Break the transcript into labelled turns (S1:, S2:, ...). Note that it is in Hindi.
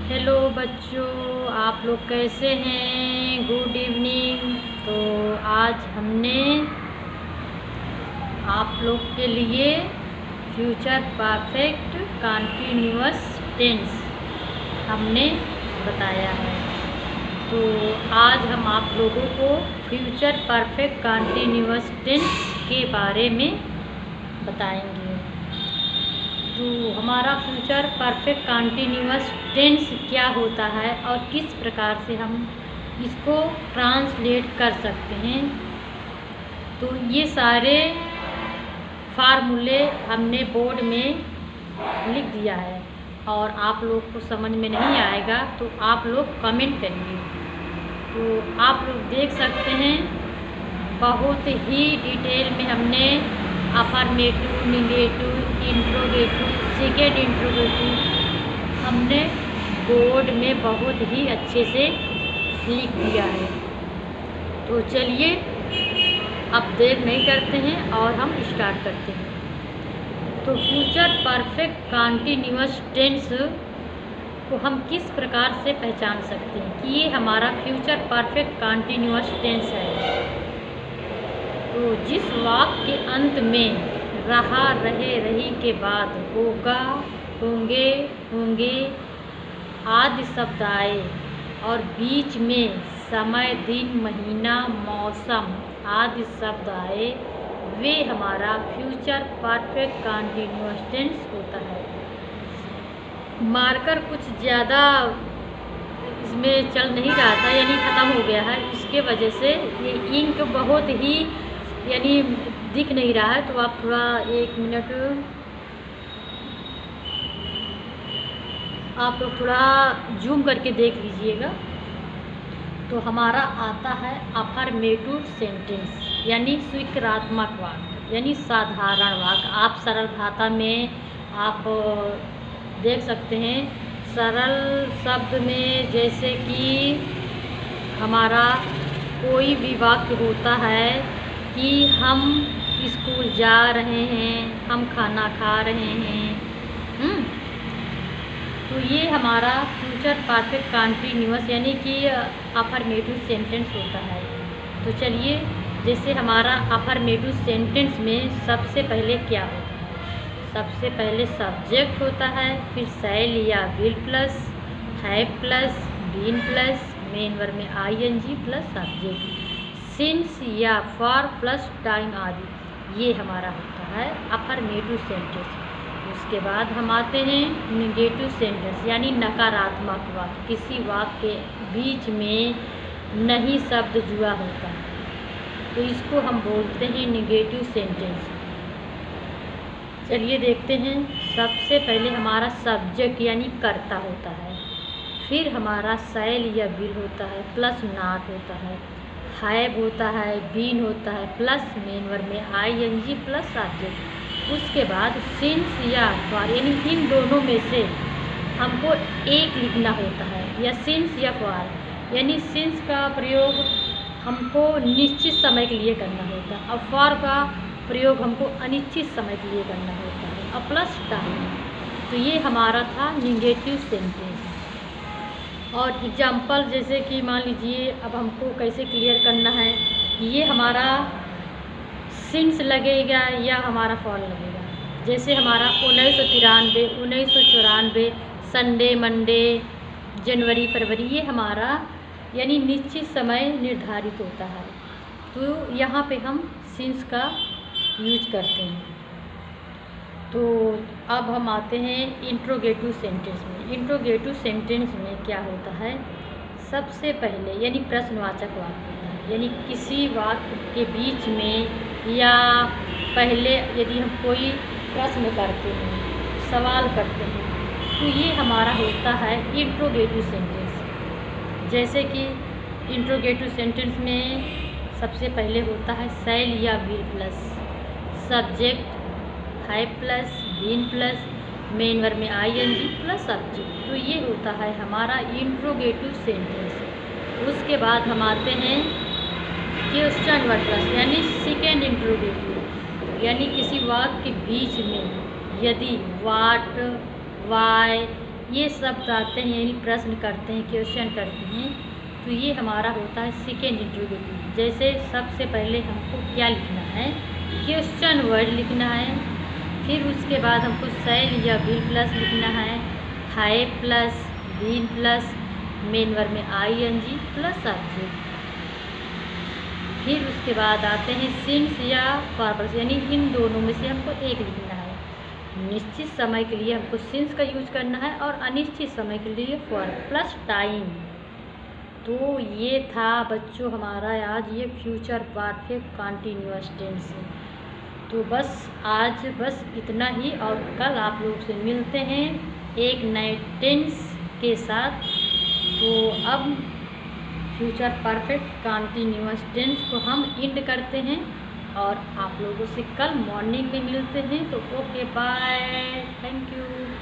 S1: हेलो बच्चों, आप लोग कैसे हैं? Good evening. तो आज हमने आप लोग के लिए फ्यूचर परफेक्ट कंटिन्यूअस टेंस हमने बताया है। तो आज हम आप लोगों को फ्यूचर परफेक्ट कंटिन्यूअस टेंस के बारे में बताएंगे। तो हमारा फ्यूचर परफेक्ट कंटिन्यूअस टेंस क्या होता है और किस प्रकार से हम इसको ट्रांसलेट कर सकते हैं, तो ये सारे फार्मूले हमने बोर्ड में लिख दिया है। और आप लोग को समझ में नहीं आएगा तो आप लोग कमेंट करिए। तो आप लोग देख सकते हैं, बहुत ही डिटेल में हमने affirmative, negative, interrogative, second interrogative हमने बोर्ड में बहुत ही अच्छे से लिख दिया है। तो चलिए अब देर नहीं करते हैं और हम स्टार्ट करते हैं। तो फ्यूचर परफेक्ट कंटिन्यूअस टेंस को हम किस प्रकार से पहचान सकते हैं कि ये हमारा फ्यूचर परफेक्ट कंटिन्यूअस टेंस है। तो जिस वाक्य के अंत में रहा, रहे, रही के बाद होगा, होंगे, होंगे आदि शब्द आए और बीच में समय, दिन, महीना, मौसम आदि शब्द आए, वे हमारा फ्यूचर परफेक्ट कंटिन्यूअस टेंस होता है। मार्कर कुछ ज़्यादा इसमें चल नहीं रहा था, यानी ख़त्म हो गया है। इसके वजह से ये इंक बहुत ही यानी दिख नहीं रहा है। तो आप थोड़ा 1 मिनट आप लोग थोड़ा जूम करके देख लीजिएगा। तो हमारा आता है अफर्मेटिव सेंटेंस, यानी स्वीकारात्मक वाक्य, यानी साधारण वाक्य। आप सरल भाषा में आप देख सकते हैं। सरल शब्द में जैसे कि हमारा कोई भी वाक्य होता है कि हम स्कूल जा रहे हैं, हम खाना खा रहे हैं। तो ये हमारा फ्यूचर परफेक्ट कंटिन्यूअस यानी कि अफर्मेटिव सेंटेंस होता है। तो चलिए, जैसे हमारा अफर्मेटिव सेंटेंस में सबसे पहले क्या होता है? सबसे पहले सब्जेक्ट होता है, फिर शैल या will plus, have plus, been plus, main verb में आईएनजी प्लस सब्जेक्ट, सिंस या फॉर प्लस टाइम आदि। ये हमारा होता है अफर्मेटिव सेंटेंस। उसके बाद हम आते हैं नेगेटिव सेंटेंस, यानी नकारात्मक वाक्य। किसी वाक्य के बीच में नहीं शब्द जुड़ा होता है, तो इसको हम बोलते हैं नेगेटिव सेंटेंस। चलिए देखते हैं। सबसे पहले हमारा सब्जेक्ट यानी कर्ता होता है, फिर हमारा शैल या विल होता है, प्लस नॉट होता है, हैव होता है, बीन होता है, प्लस मेन वर्ब में आईएनजी प्लस सब्जेक्ट। उसके बाद सिंस या फॉर, यानी इन दोनों में से हमको एक लिखना होता है, या सिंस या फॉर। यानी सिंस का प्रयोग हमको निश्चित समय के लिए करना होता है और फॉर का प्रयोग हमको अनिश्चित समय के लिए करना होता है, और प्लस टाइम। तो ये हमारा था नेगेटिव सेंटेंस। और एग्जाम्पल जैसे कि मान लीजिए, अब हमको कैसे क्लियर करना है, ये हमारा सिंस लगेगा या हमारा फॉल लगेगा। जैसे हमारा 1993, 1994, संडे, मंडे, जनवरी, फरवरी, ये हमारा यानी निश्चित समय निर्धारित होता है। तो यहाँ पे हम सिंस का यूज करते हैं। तो अब हम आते हैं इंट्रोगेटिव सेंटेंस में। इंट्रोगेटिव सेंटेंस में क्या होता है? सबसे पहले यानी प्रश्नवाचक वाक्य होता है, यानी किसी वाक्य के बीच में या पहले यदि हम कोई प्रश्न करते हैं, सवाल करते हैं, तो ये हमारा होता है इंट्रोगेटिव सेंटेंस। जैसे कि इंट्रोगेटिव सेंटेंस में सबसे पहले होता है शैल या will plus subject, have plus, been plus, main verb में आईएनजी प्लस सब्जेक्ट। तो ये होता है हमारा इंट्रोगेटिव सेंटेंस। उसके बाद हम आते हैं क्वेश्चन वर्ड प्लस, यानी सेकेंड इंट्रोगेटिव, यानी किसी वाक्य के बीच में यदि व्हाट, वाई ये शब्द आते हैं यानी प्रश्न करते हैं, क्वेश्चन करते हैं, तो ये हमारा होता है सेकेंड इंट्रोगेटिव। जैसे सबसे पहले हमको क्या लिखना है, क्वेश्चन वर्ड लिखना है, फिर उसके बाद हमको शैल या विल प्लस लिखना है, है plus been plus main verb में आईएनजी प्लस सब्जेक्ट। फिर उसके बाद आते हैं सिंस या पर्पस, यानी इन दोनों में से हमको एक लिखना है। निश्चित समय के लिए हमको सिंस का यूज करना है और अनिश्चित समय के लिए फॉर प्लस टाइम। तो ये था बच्चों हमारा आज ये फ्यूचर परफेक्ट कंटीन्यूअस टेंस है। तो बस आज बस इतना ही, और कल आप लोग से मिलते हैं एक नए टेंस के साथ। तो अब फ्यूचर परफेक्ट कंटीन्यूअस टेंस को हम इंड करते हैं और आप लोगों से कल मॉर्निंग में मिलते हैं। तो ओके बाय, थैंक यू।